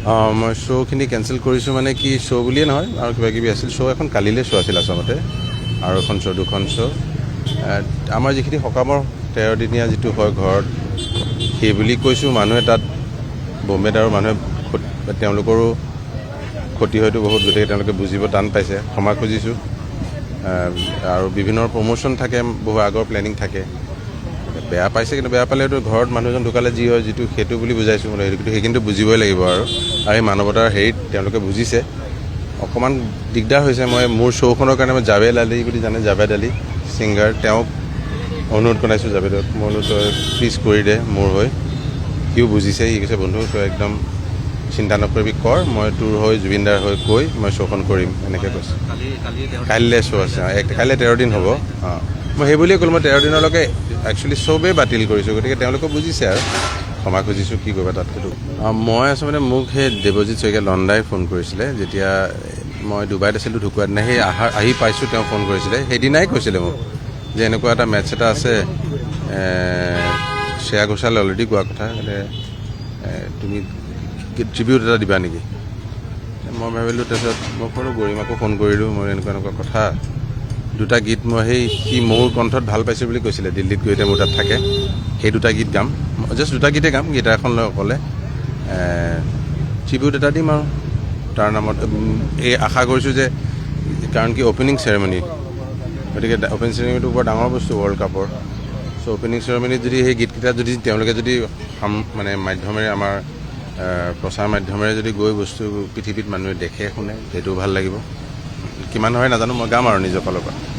মই শ্ব'খিনি কেঞ্চেল কৰিছোঁ মানে কি শ্ব' বুলিয়ে নহয় আৰু কিবা কিবি আছিল শ্ব' এখন কালিলৈ শ্ব' আছিল আচলতে আৰু এখন শ্ব' দুখন শ্ব' আমাৰ যিখিনি সকামৰ 13 দিনীয়া যিটো হয় ঘৰত সেই বুলি কৈছোঁ মানুহে তাত বম্বেত আৰু মানুহে তেওঁলোকৰো ক্ষতি হয়তো বহুত গতিকে তেওঁলোকে বুজিব টান পাইছে ক্ষমা খুজিছোঁ আৰু বিভিন্ন প্ৰমোশ্যন থাকে বহু আগৰ প্লেনিং থাকে বেয়া পাইছে কিন্তু বেয়া পালেতো ঘৰত মানুহজন ঢুকালে যি হয় যিটো সেইটো বুলি বুজাইছোঁ মানে সেইটো সেইখিনিতো বুজিবই লাগিব আৰু এই মানৱতাৰ হেৰিত তেওঁলোকে বুজিছে অকণমান দিগদাৰ হৈছে মই মোৰ শ্ব'খনৰ কাৰণে মই জাভেদ আলি বুলি জানে জাভেদ আলি ছিংগাৰ তেওঁক অনুৰোধ জনাইছোঁ জাভেদক মই বোলো তই প্লিজ কৰি দে মোৰ হৈ সিও বুজিছে সি কৈছে বন্ধু তই একদম চিন্তা নকৰিবি কৰ মই তোৰ হৈ জুবিনদাৰ হৈ কৈ মই শ্ব'খন কৰিম এনেকৈ কৈছোঁ কাইলৈ শ্ব' আছে কাইলৈ 13 দিন হ'ব মই সেই বুলিয়ে ক'লোঁ মই 13 দিনলৈকে একচুৱেলি চবেই বাতিল কৰিছোঁ গতিকে তেওঁলোকে বুজিছে আৰু ক্ষমা খুজিছোঁ কি কৰিবা তাতকৈতো মই আচলতে মোক সেই দেৱজিৎ শইকীয়া লণ্ডাই ফোন কৰিছিলে যেতিয়া মই ডুবাইত আছিলোঁ ঢুকুৱা দিনা সেই আহি পাইছোঁ তেওঁ ফোন কৰিছিলে সেইদিনাই কৈছিলে মোক যে এনেকুৱা এটা মেটচ এটা আছে শ্ৰেয়া ঘোষালে অলৰেডি কোৱা কথা তুমি ট্ৰিবিউট এটা দিবা নেকি মই ভাবিলোঁ তাৰপিছত মই ক'লোঁ গৰিমাকো ফোন কৰিলোঁ মই এনেকুৱা কথা দুটা গীত মই সি মোৰ কণ্ঠত ভাল পাইছোঁ বুলি কৈছিলে দিল্লীত গৈ এতিয়া মোৰ তাত থাকে সেই দুটা গীত গাম জাষ্ট দুটা গীতে গাম গীটাৰ এখন লৈ অকলে ট্ৰিবিউট এটা দিম আৰু তাৰ নামত এই আশা কৰিছোঁ যে কাৰণ কি অ'পেনিং চেৰেমনি গতিকে অ'পেনিং চেৰেমনিটো বৰ ডাঙৰ বস্তু ৱৰ্ল্ড কাপৰ চ' অ'পেনিং চেৰেমনিত যদি সেই গীতকেইটা যদি তেওঁলোকে যদি মানে মাধ্যমেৰে আমাৰ প্ৰচাৰ মাধ্যমেৰে যদি গৈ বস্তু পৃথিৱীত মানুহে দেখে শুনে সেইটোও ভাল লাগিব কিমান হয় নাজানো মই গাম আৰু নিজৰ ফালৰ পৰা